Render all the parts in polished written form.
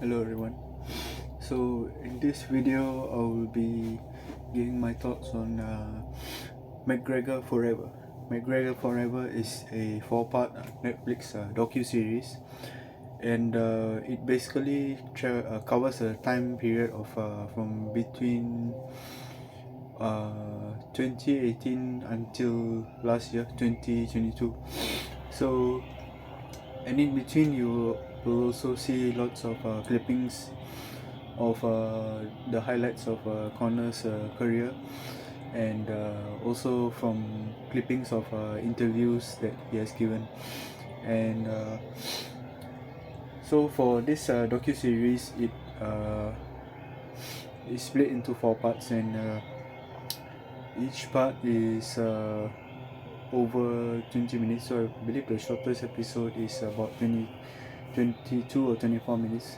Hello everyone. So in this video I will be giving my thoughts on McGregor Forever. McGregor Forever is a 4-part Netflix docu-series, and it basically covers a time period of from between 2018 until last year 2022. So, and in between you will also see lots of clippings of the highlights of Connor's career, and also from clippings of interviews that he has given. And so for this docu-series, it is split into 4 parts, and each part is over 20 minutes. So I believe the shortest episode is about 22 or 24 minutes.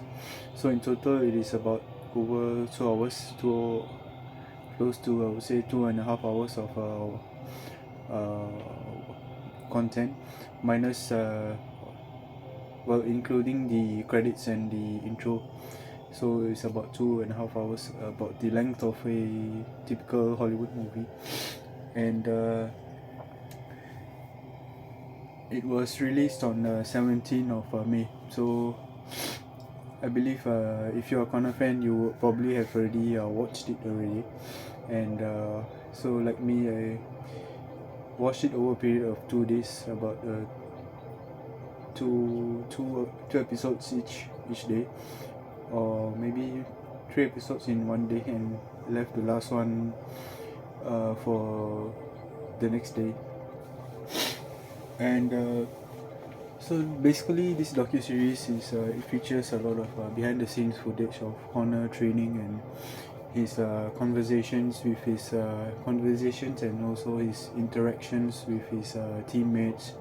So in total it is about over 2 hours, close to, I would say, 2.5 hours of content, minus including the credits and the intro. So it's about 2.5 hours, about the length of a typical Hollywood movie. And it was released on 17th of May. So I believe if you're a Connor fan, you would probably have already watched it already. And so like me, I watched it over a period of 2 days, about two episodes each day, or maybe 3 episodes in one day, and left the last one for the next day. And so basically this docu-series is it features a lot of behind the scenes footage of Connor training, and his conversations and also his interactions with his teammates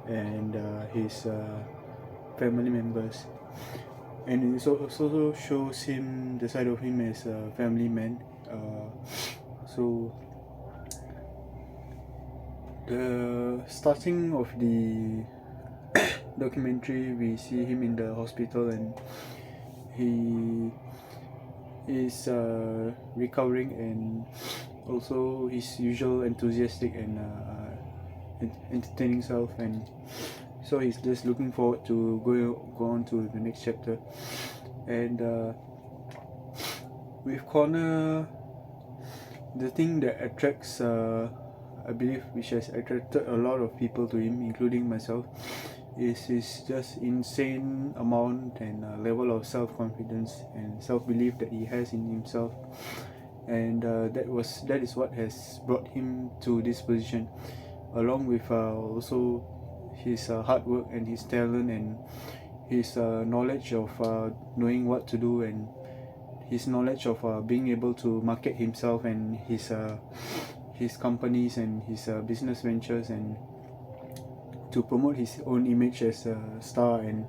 and his family members. And it also shows him the side of him as a family man. So the starting of the documentary, we see him in the hospital, and he is recovering, and also his usual enthusiastic and entertaining self, and so he's just looking forward to go on to the next chapter. And with Connor, the thing that attracts I believe, which has attracted a lot of people to him, including myself, is his just insane amount and level of self-confidence and self-belief that he has in himself. And that is what has brought him to this position, along with also his hard work and his talent and his knowledge of knowing what to do, and his knowledge of being able to market himself and his companies and his business ventures, and to promote his own image as a star and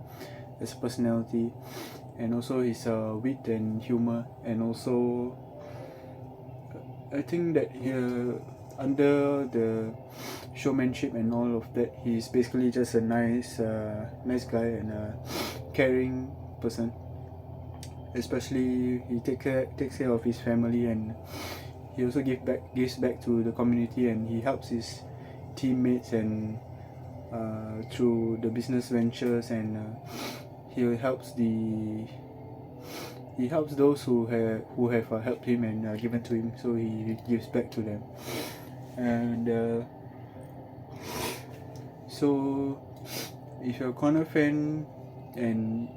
as a personality, and also his wit and humor. And also I think that under the showmanship and all of that, he's basically just a nice guy and a caring person. Especially he takes care of his family, and he also gives back to the community, and he helps his teammates and through the business ventures, and he helps those who have helped him and given to him, so he gives back to them. And so if you're a Connor fan, and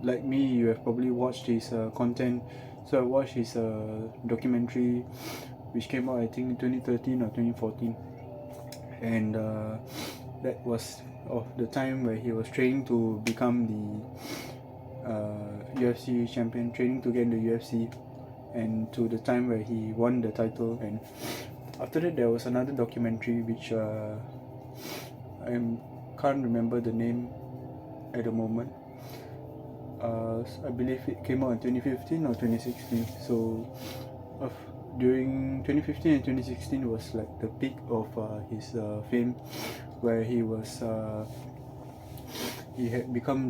like me, you have probably watched his content. So I watched his documentary, which came out I think in 2013 or 2014, and that was of the time where he was training to become the UFC champion, training to get in the UFC, and to the time where he won the title. And after that, there was another documentary which I can't remember the name at the moment. I believe it came out in 2015 or 2016. So during 2015 and 2016 was like the peak of his fame, where he had become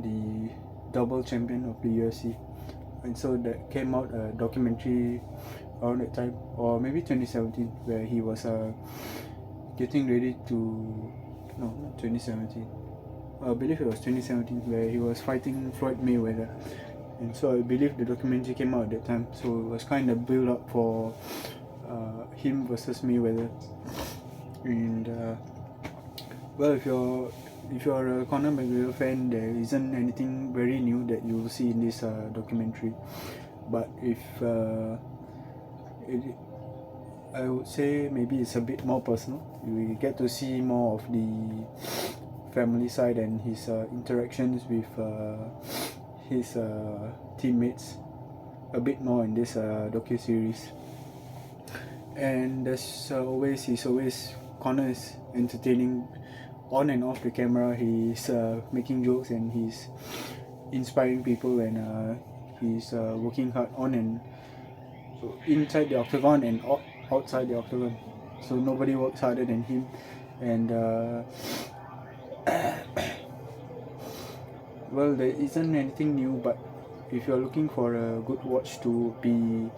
double champion of the UFC. And so that came out a documentary around that time, or maybe 2017, where he was getting ready to, no, not 2017, I believe it was 2017, where he was fighting Floyd Mayweather. And so I believe the documentary came out at that time, so it was kind of build up for him versus Mayweather. And well, if you're a Conor McGregor fan, there isn't anything very new that you will see in this documentary. But if I would say maybe it's a bit more personal. We get to see more of the family side and his interactions with his teammates a bit more in this docu-series. And as always, Conor is entertaining on and off the camera. He's making jokes and he's inspiring people, and he's working hard on and inside the octagon and outside the octagon. So nobody works harder than him. And well, there isn't anything new, but if you're looking for a good watch to be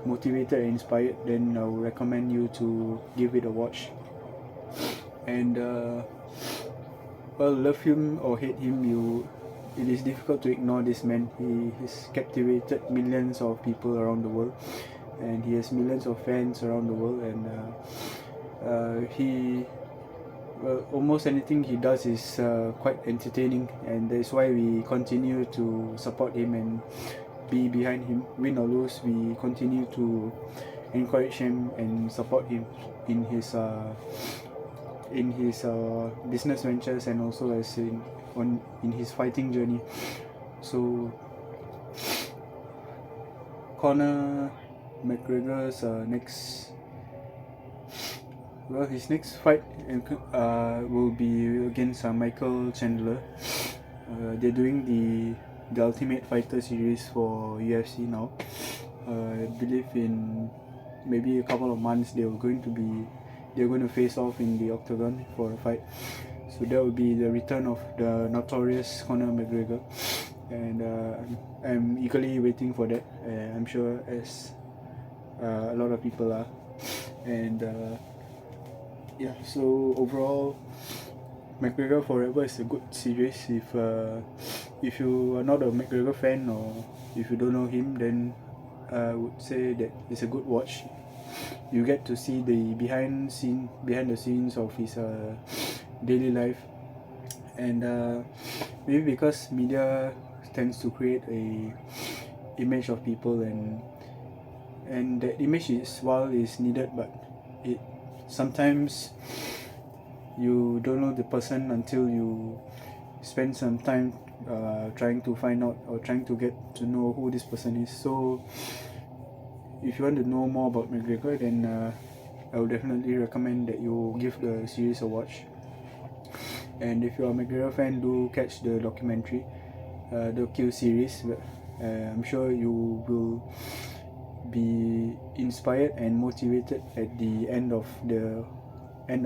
motivated and inspired, then I would recommend you to give it a watch. And well, love him or hate him, it is difficult to ignore this man. He has captivated millions of people around the world, and he has millions of fans around the world. And almost anything he does is quite entertaining, and that's why we continue to support him and be behind him. Win or lose, we continue to encourage him and support him in his business ventures, and also as in his fighting journey. So Conor McGregor's his next fight will be against Michael Chandler. They're doing the Ultimate Fighter series for UFC now. I believe in maybe a couple of months they're going to face off in the octagon for a fight. So that will be the return of the notorious Conor McGregor, and I'm eagerly waiting for that. I'm sure as a lot of people are. And yeah, so overall, McGregor Forever is a good series. If you are not a McGregor fan, or if you don't know him, then I would say that it's a good watch. You get to see the behind the scenes of his daily life, and maybe because media tends to create a image of people, and that image is needed, but it sometimes you don't know the person until you spend some time trying to find out or trying to get to know who this person is. So if you want to know more about McGregor, then I would definitely recommend that you give the series a watch. And if you're a McGregor fan, do catch the documentary, docu-series. I'm sure you will be inspired and motivated at the end of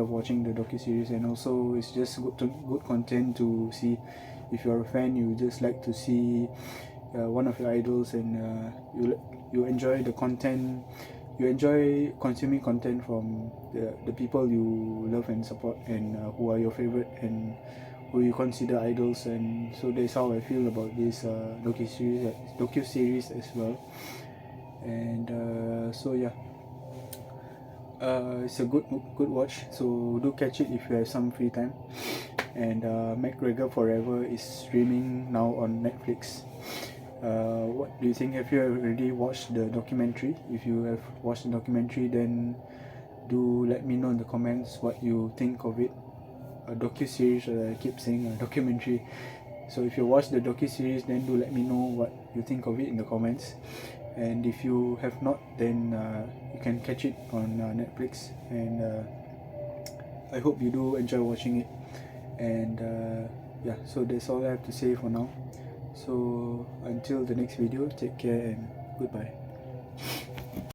watching the docu-series. And also, it's just good content to see. If you're a fan, you just like to see one of your idols, and you enjoy the content. You enjoy consuming content from the people you love and support, and who are your favorite and who you consider idols. And so that's how I feel about this docu-series as well. And so yeah, it's a good watch, so do catch it if you have some free time. And McGregor Forever is streaming now on Netflix. What do you think? Have you already watched the documentary? If you have watched the documentary, then do let me know in the comments what you think of it. A docu-series, I keep saying a documentary. So if you watch the docu-series, then do let me know what you think of it in the comments. And if you have not, then you can catch it on Netflix. And I hope you do enjoy watching it. And yeah, so that's all I have to say for now. So until the next video, take care and goodbye.